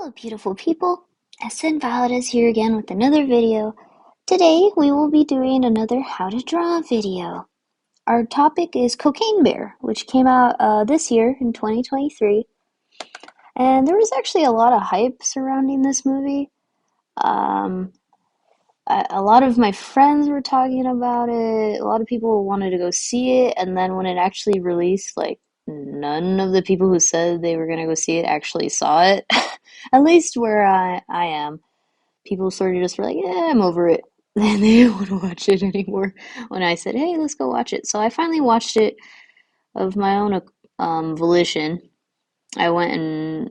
Hello, beautiful people. SN Violet is here again with another video. Today, we will be doing another how to draw video. Our topic is Cocaine Bear, which came out this year in 2023. And there was actually a lot of hype surrounding this movie. Um, a lot of my friends were talking about it. A lot of people wanted to go see it. And then when it actually released, like, none of the people who said they were going to go see it actually saw it. At least where I am. People sort of just were like, yeah, I'm over it. And they didn't want to watch it anymore when I said, hey, let's go watch it. So I finally watched it of my own volition. I went and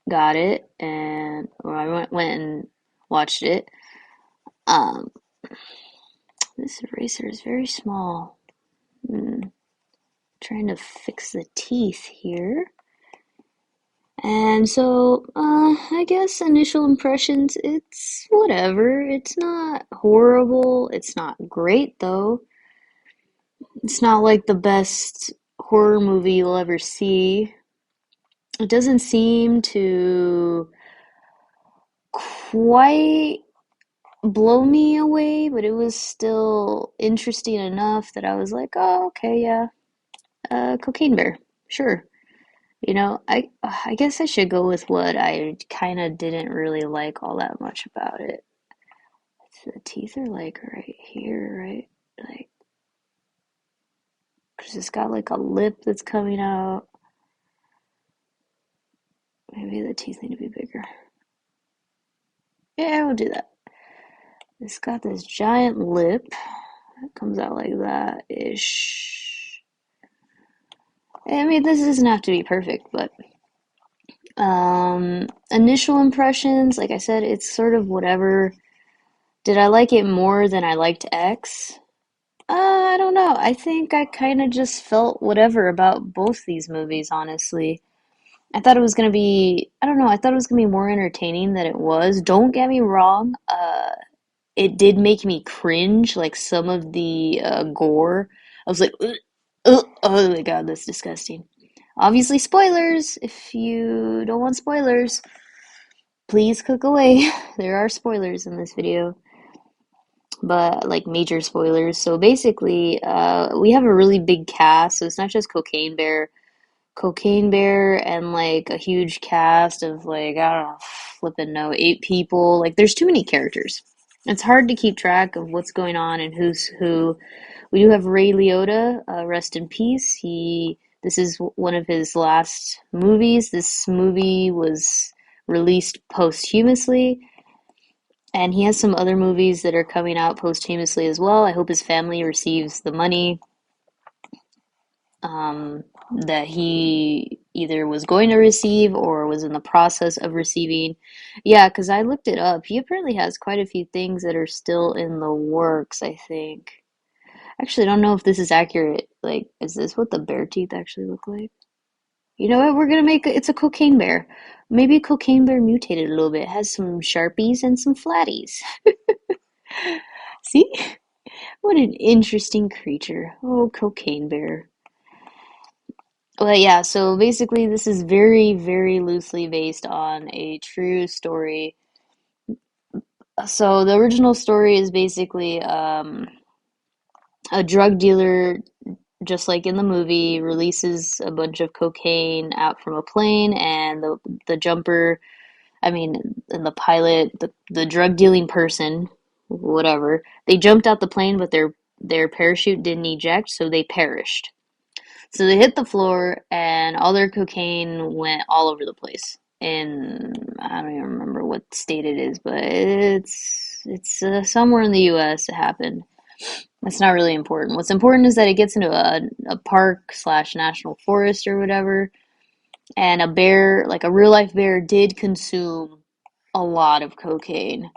got it, or I went and watched it. Um, this eraser is very small. Trying to fix the teeth here. And so, I guess initial impressions, it's whatever. It's not horrible. It's not great, though. It's not like the best horror movie you'll ever see. It doesn't seem to quite blow me away, but it was still interesting enough that I was like, oh, okay, yeah, Cocaine Bear, sure. I guess I should go with what I kind of didn't really like all that much about it. The teeth are like right here, right? Like, 'cause it's got like a lip that's coming out. Maybe the teeth need to be bigger. Yeah, we'll do that. It's got this giant lip that comes out like that ish. I mean, this doesn't have to be perfect, but initial impressions, like I said, it's sort of whatever. Did I like it more than I liked X? I don't know. I think I kind of just felt whatever about both these movies, honestly. I thought it was gonna be, I don't know, I thought it was gonna be more entertaining than it was. Don't get me wrong, it did make me cringe, like some of the gore. I was like, ugh, ugh, oh my God, that's disgusting. Obviously, spoilers. If you don't want spoilers, please click away. There are spoilers in this video, but like major spoilers. So basically, we have a really big cast, so it's not just Cocaine Bear and like a huge cast of like, I don't know, flipping no, 8 people. Like, there's too many characters. It's hard to keep track of what's going on and who's who. We do have Ray Liotta, rest in peace. This is one of his last movies. This movie was released posthumously, and he has some other movies that are coming out posthumously as well. I hope his family receives the money um, that he either was going to receive or was in the process of receiving. Yeah, because I looked it up. He apparently has quite a few things that are still in the works, I think. Actually, I don't know if this is accurate. Like, is this what the bear teeth actually look like? You know what? We're gonna make it's a cocaine bear. Maybe a cocaine bear mutated a little bit. It has some sharpies and some flatties. See? What an interesting creature. Oh, cocaine bear. But yeah, so basically, this is very, very loosely based on a true story. So the original story is basically a drug dealer, just like in the movie, releases a bunch of cocaine out from a plane, and the jumper, I mean, and the pilot, the drug dealing person, whatever, they jumped out the plane, but their parachute didn't eject, so they perished. So they hit the floor, and all their cocaine went all over the place. And I don't even remember what state it is, but it's somewhere in the U.S. it happened. That's not really important. What's important is that it gets into a park slash national forest or whatever, and a bear, like a real life bear, did consume a lot of cocaine.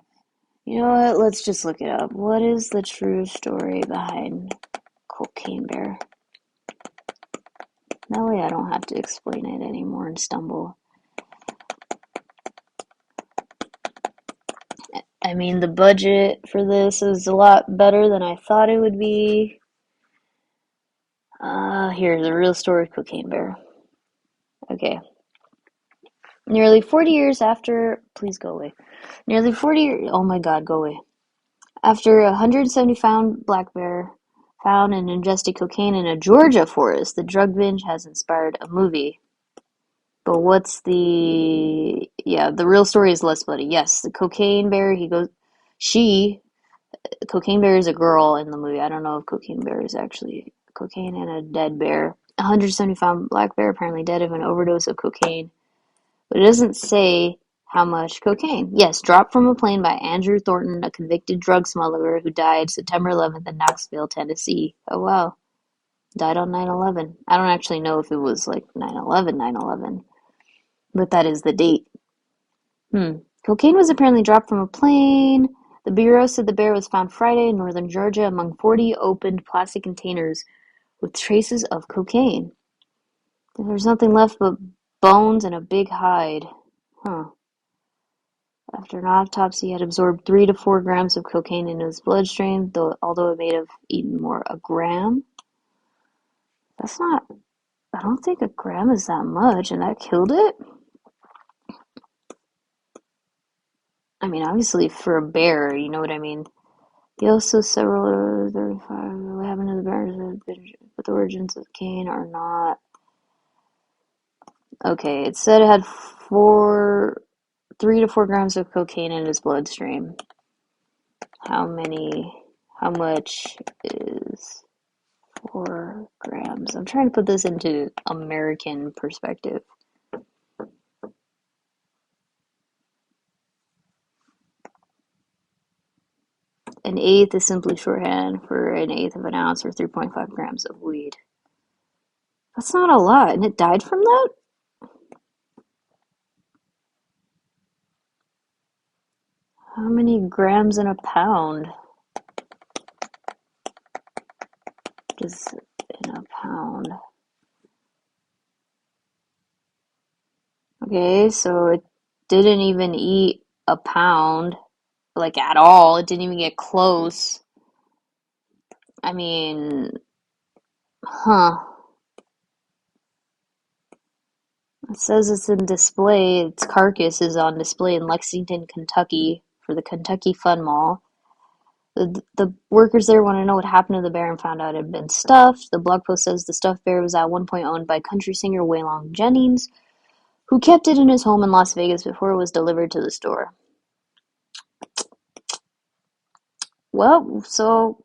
You know what? Let's just look it up. What is the true story behind Cocaine Bear? That way I don't have to explain it anymore and stumble. I mean, the budget for this is a lot better than I thought it would be. Here's the real story of Cocaine Bear. Okay. Nearly 40 years after, please go away. Nearly 40 years, oh my God, go away. After 170 found black bear found and ingested cocaine in a Georgia forest, the drug binge has inspired a movie. But what's the real story is less bloody. Yes, the cocaine bear, she, cocaine bear is a girl in the movie. I don't know if cocaine bear is actually cocaine and a dead bear. 170 found black bear apparently dead of an overdose of cocaine. But it doesn't say how much cocaine. Yes, dropped from a plane by Andrew Thornton, a convicted drug smuggler who died September 11th in Knoxville, Tennessee. Oh, wow. Died on 9/11. I don't actually know if it was like 9/11, 9/11, but that is the date. Cocaine was apparently dropped from a plane. The Bureau said the bear was found Friday in northern Georgia among 40 opened plastic containers with traces of cocaine. There's nothing left but bones and a big hide. Huh. After an autopsy, he had absorbed 3 to 4 grams of cocaine into his bloodstream, although it may have eaten more. A gram? That's not. I don't think a gram is that much, and that killed it? I mean, obviously, for a bear, you know what I mean? He also several 35. What happened to the bears? But the origins of cane are not. Okay, it said it had 3 to 4 grams of cocaine in his bloodstream. How many? How much is 4 grams? I'm trying to put this into American perspective. An eighth is simply shorthand for an eighth of an ounce or 3.5 grams of weed. That's not a lot, and it died from that? How many grams in a pound? Just in a pound. Okay, so it didn't even eat a pound, like at all. It didn't even get close. I mean, huh. It says it's in display. Its carcass is on display in Lexington, Kentucky for the Kentucky Fun Mall. The workers there want to know what happened to the bear and found out it had been stuffed. The blog post says the stuffed bear was at one point owned by country singer Waylon Jennings, who kept it in his home in Las Vegas before it was delivered to the store. Well, so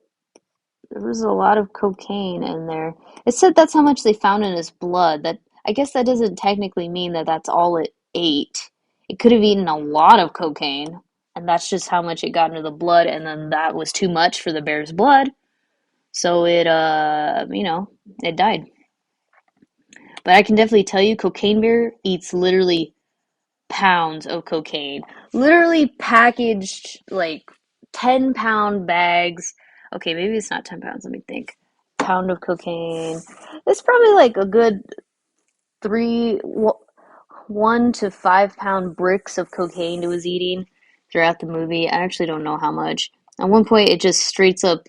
there was a lot of cocaine in there. It said that's how much they found in his blood. That I guess that doesn't technically mean that that's all it ate. It could have eaten a lot of cocaine, and that's just how much it got into the blood, and then that was too much for the bear's blood. So it died. But I can definitely tell you, cocaine bear eats literally pounds of cocaine. Literally packaged like 10-pound bags. Okay, maybe it's not 10 pounds. Let me think. Pound of cocaine. It's probably like a good 1 to 5 pound bricks of cocaine it was eating throughout the movie. I actually don't know how much. At one point, it just straight up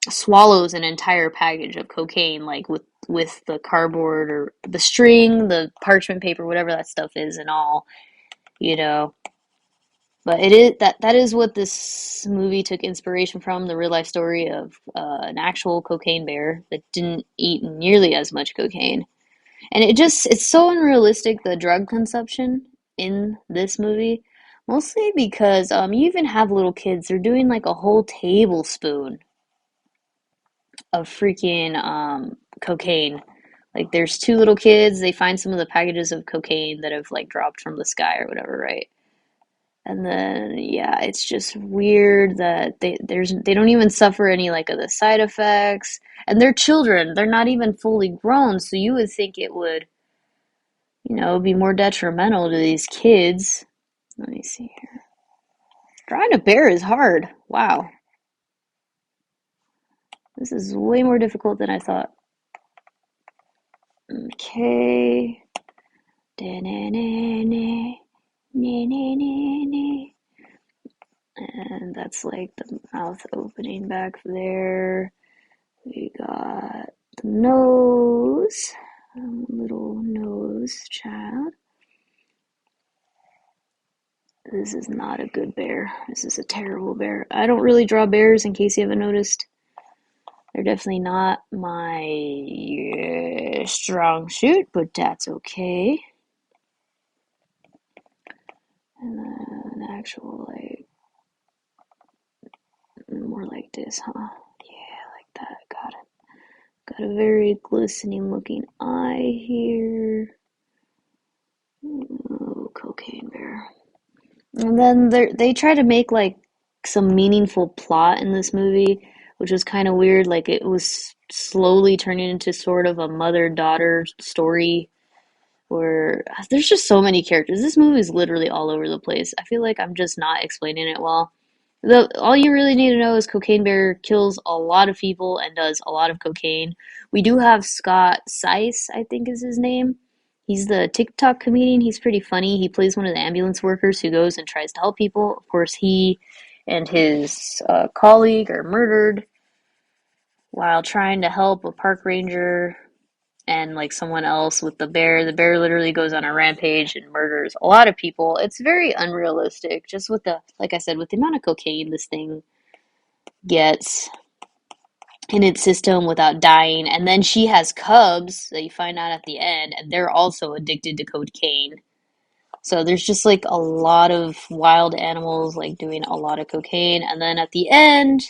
swallows an entire package of cocaine, like with the cardboard or the string, the parchment paper, whatever that stuff is, and all, you know. But it is that is what this movie took inspiration from, the real life story of an actual cocaine bear that didn't eat nearly as much cocaine. And it's so unrealistic, the drug consumption in this movie, mostly because you even have little kids, they're doing like a whole tablespoon of freaking cocaine. Like there's 2 little kids, they find some of the packages of cocaine that have like dropped from the sky or whatever, right? And then yeah, it's just weird that they don't even suffer any like of the side effects. And they're children, they're not even fully grown, so you would think it would, be more detrimental to these kids. Let me see here. Drawing a bear is hard. Wow. This is way more difficult than I thought. Okay. And that's like the mouth opening back there. We got the nose, little nose child. This is not a good bear. This is a terrible bear. I don't really draw bears, in case you haven't noticed. They're definitely not my strong suit, but that's okay. And then an actual, like, more like this, huh? Yeah, like that. Got it. Got a very glistening looking eye here. Oh, cocaine bear. And then they try to make like some meaningful plot in this movie, which was kind of weird. Like it was slowly turning into sort of a mother-daughter story where there's just so many characters. This movie is literally all over the place. I feel like I'm just not explaining it well. All you really need to know is Cocaine Bear kills a lot of people and does a lot of cocaine. We do have Scott Seiss, I think is his name. He's the TikTok comedian. He's pretty funny. He plays one of the ambulance workers who goes and tries to help people. Of course, he and his colleague are murdered while trying to help a park ranger and like someone else with the bear. The bear literally goes on a rampage and murders a lot of people. It's very unrealistic, just with the, like I said, with the amount of cocaine this thing gets in its system without dying. And then she has cubs that you find out at the end, and they're also addicted to cocaine. So there's just like a lot of wild animals like doing a lot of cocaine. And then at the end,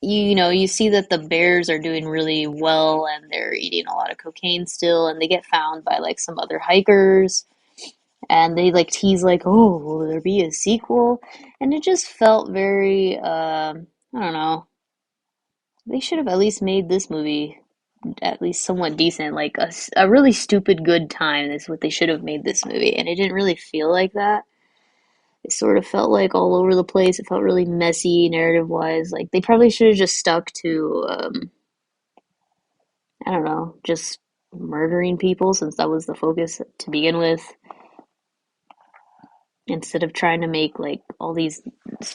you see that the bears are doing really well and they're eating a lot of cocaine still, and they get found by like some other hikers, and they like tease like, oh, will there be a sequel? And it just felt very I don't know, they should have at least made this movie at least somewhat decent, like a really stupid good time is what they should have made this movie, and it didn't really feel like that. It sort of felt like all over the place. It felt really messy narrative wise. Like they probably should have just stuck to I don't know, just murdering people since that was the focus to begin with, instead of trying to make like all these,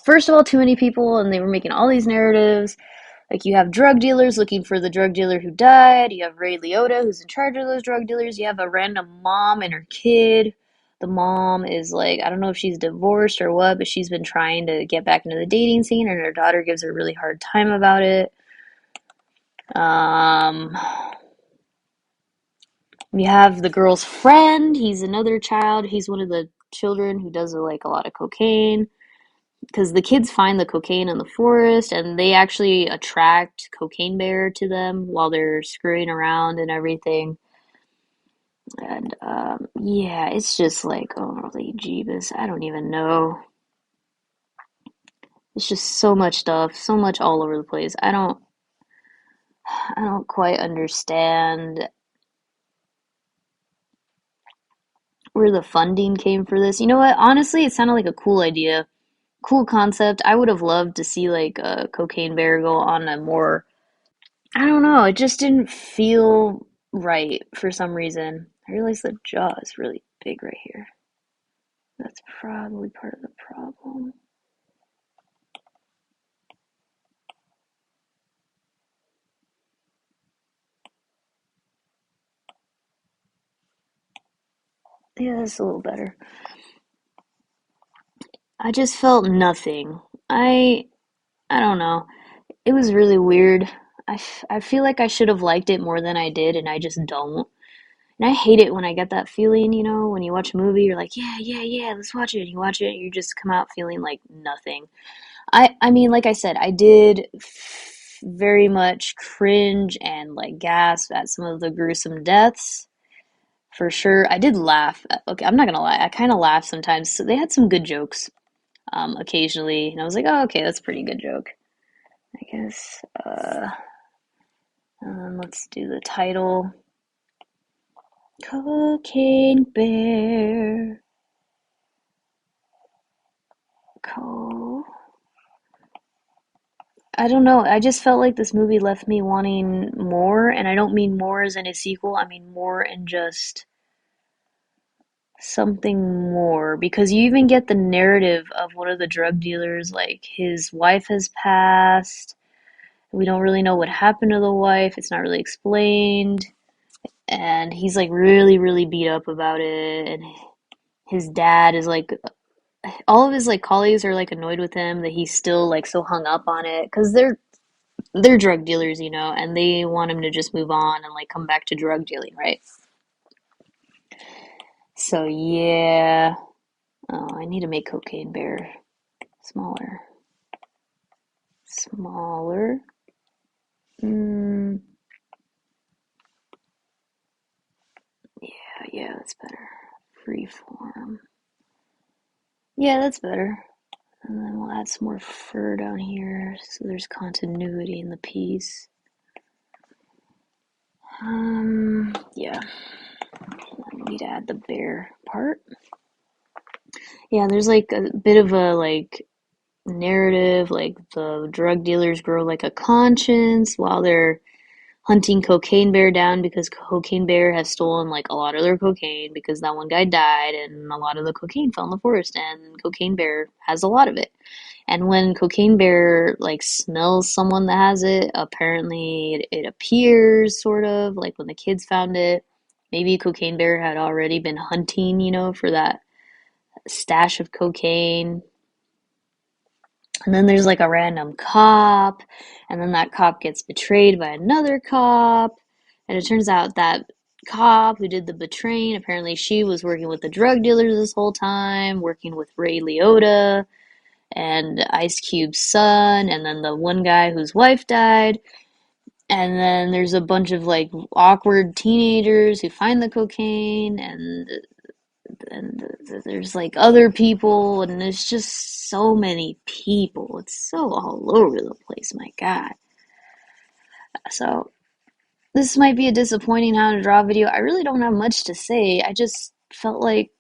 first of all, too many people, and they were making all these narratives. Like you have drug dealers looking for the drug dealer who died, you have Ray Liotta who's in charge of those drug dealers, you have a random mom and her kid. The mom is like, I don't know if she's divorced or what, but she's been trying to get back into the dating scene, and her daughter gives her a really hard time about it. um We have the girl's friend. He's another child. He's one of the children who does like a lot of cocaine, because the kids find the cocaine in the forest and they actually attract Cocaine Bear to them while they're screwing around and everything. And yeah, it's just like, oh, holy Jeebus. I don't even know. It's just so much stuff, so much all over the place. I don't quite understand where the funding came for this. You know what? Honestly, it sounded like a cool idea, cool concept. I would have loved to see like a Cocaine Bear go on a more, I don't know, it just didn't feel right for some reason. I realize the jaw is really big right here. That's probably part of the problem. Yeah, that's a little better. I just felt nothing. I I don't know. It was really weird. I feel like I should have liked it more than I did, and I just don't. And I hate it when I get that feeling, when you watch a movie, you're like, yeah, yeah, yeah, let's watch it. And you watch it, and you just come out feeling like nothing. I mean, like I said, I did very much cringe and like gasp at some of the gruesome deaths, for sure. I did laugh. Okay, I'm not gonna lie, I kind of laugh sometimes. So they had some good jokes, occasionally, and I was like, oh, okay, that's a pretty good joke, I guess. Let's do the title. Cocaine Bear. Co. I don't know. I just felt like this movie left me wanting more, and I don't mean more as in a sequel. I mean more in just something more, because you even get the narrative of one of the drug dealers, like his wife has passed. We don't really know what happened to the wife. It's not really explained. And he's like really, really beat up about it. And his dad is like all of his like colleagues are like annoyed with him that he's still like so hung up on it because they're drug dealers, you know, and they want him to just move on and like come back to drug dealing, right? So yeah. Oh, I need to make Cocaine Bear smaller. Smaller. Mm, yeah, that's better. Freeform. Yeah, that's better. And then we'll add some more fur down here so there's continuity in the piece. Yeah. I need to add the bear part. Yeah, there's like a bit of a like narrative, like the drug dealers grow like a conscience while they're hunting Cocaine Bear down because Cocaine Bear has stolen like a lot of their cocaine because that one guy died and a lot of the cocaine fell in the forest and Cocaine Bear has a lot of it. And when Cocaine Bear like smells someone that has it, apparently it appears sort of like when the kids found it. Maybe Cocaine Bear had already been hunting, you know, for that stash of cocaine. And then there's like a random cop, and then that cop gets betrayed by another cop. And it turns out that cop who did the betraying, apparently she was working with the drug dealers this whole time, working with Ray Liotta and Ice Cube's son, and then the one guy whose wife died. And then there's a bunch of like awkward teenagers who find the cocaine, and there's like other people, and there's just so many people. It's so all over the place, my God. So this might be a disappointing how to draw video. I really don't have much to say. I just felt like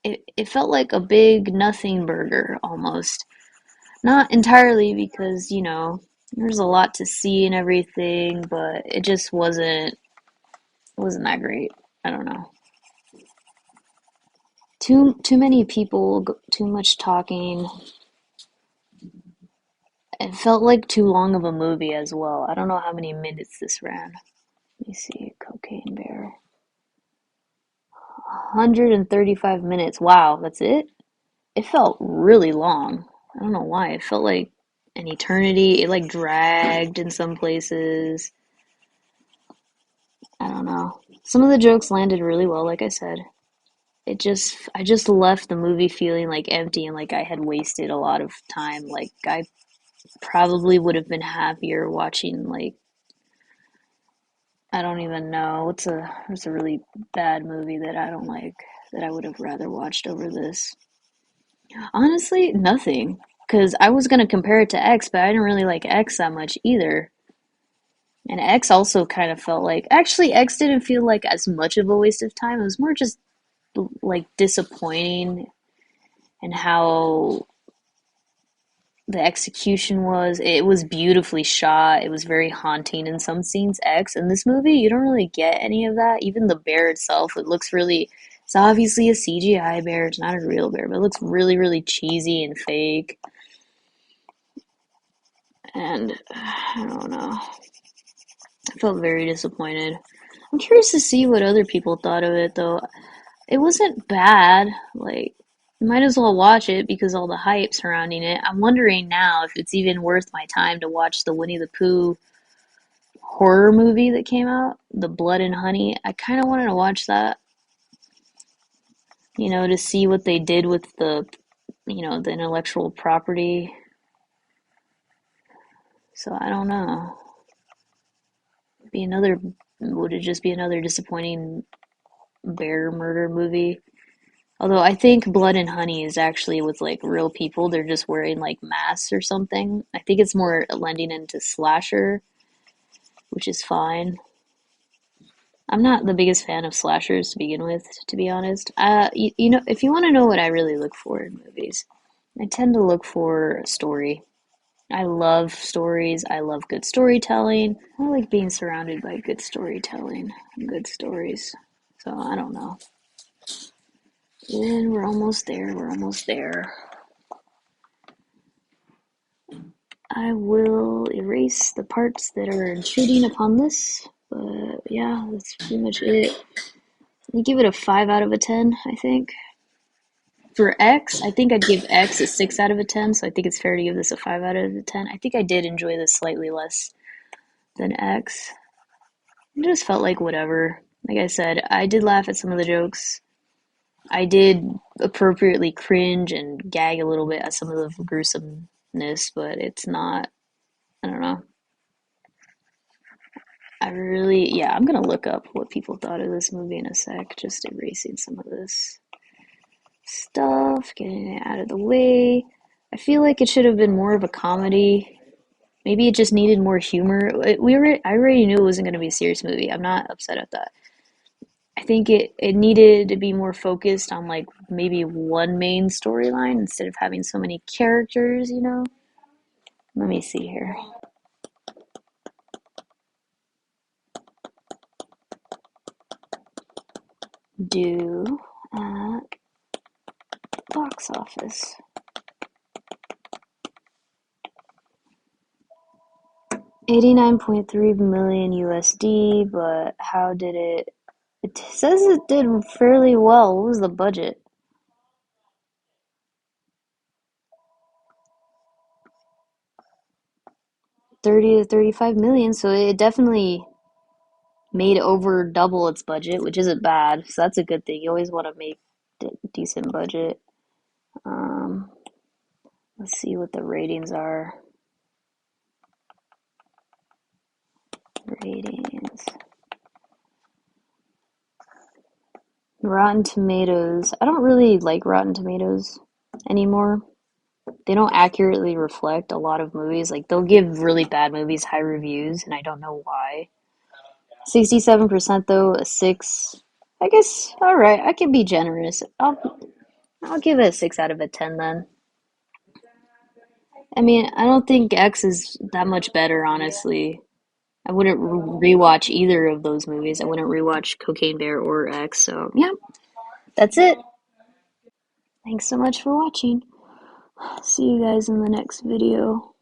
it felt like a big nothing burger almost. Not entirely because, you know, there's a lot to see and everything, but it just wasn't that great. I don't know. Too many people, too much talking. It felt like too long of a movie as well. I don't know how many minutes this ran. Let me see. Cocaine Bear. 135 minutes. Wow, that's it? It felt really long. I don't know why. It felt like an eternity. It like dragged in some places. I don't know. Some of the jokes landed really well, like I said. I just left the movie feeling like empty and like I had wasted a lot of time. Like I probably would have been happier watching like I don't even know. What's a really bad movie that I don't like that I would have rather watched over this? Honestly, nothing. Because I was gonna compare it to X, but I didn't really like X that much either. And X also kind of felt like actually X didn't feel like as much of a waste of time. It was more just like disappointing and how the execution was. It was beautifully shot. It was very haunting in some scenes. X in this movie, you don't really get any of that. Even the bear itself, it looks really. It's obviously a CGI bear. It's not a real bear, but it looks really, really cheesy and fake. And I don't know. I felt very disappointed. I'm curious to see what other people thought of it, though. It wasn't bad. Like, might as well watch it because all the hype surrounding it. I'm wondering now if it's even worth my time to watch the Winnie the Pooh horror movie that came out, The Blood and Honey. I kind of wanted to watch that, you know, to see what they did with the intellectual property. So I don't know. Be another, would it just be another disappointing bear murder movie? Although I think Blood and Honey is actually with like real people. They're just wearing like masks or something. I think it's more lending into slasher, which is fine. I'm not the biggest fan of slashers to begin with, to be honest. You know, if you want to know what I really look for in movies, I tend to look for a story. I love stories. I love good storytelling. I like being surrounded by good storytelling and good stories. So I don't know. And we're almost there. We're almost there. I will erase the parts that are intruding upon this. But yeah, that's pretty much it. You give it a 5 out of a 10, I think. For X, I think I'd give X a 6 out of a 10, so I think it's fair to give this a 5 out of a 10. I think I did enjoy this slightly less than X. It just felt like whatever. Like I said, I did laugh at some of the jokes. I did appropriately cringe and gag a little bit at some of the gruesomeness, but it's not, I don't know. Yeah, I'm gonna look up what people thought of this movie in a sec, just erasing some of this stuff, getting it out of the way. I feel like it should have been more of a comedy. Maybe it just needed more humor. I already knew it wasn't going to be a serious movie. I'm not upset at that. I think it needed to be more focused on like maybe one main storyline instead of having so many characters, you know? Let me see here. Do at box office. 89.3 million USD, but how did it? It says it did fairly well. What was the budget? 30 to 35 million, so it definitely made over double its budget, which isn't bad. So that's a good thing. You always want to make decent budget. Um, let's see what the ratings are. Ratings. Rotten Tomatoes. I don't really like Rotten Tomatoes anymore. They don't accurately reflect a lot of movies. Like they'll give really bad movies high reviews, and I don't know why. 67% though, a 6. I guess all right. I can be generous. I'll give it a 6 out of a 10 then. I mean, I don't think X is that much better, honestly. I wouldn't rewatch either of those movies. I wouldn't rewatch Cocaine Bear or X. So, yeah, that's it. Thanks so much for watching. See you guys in the next video.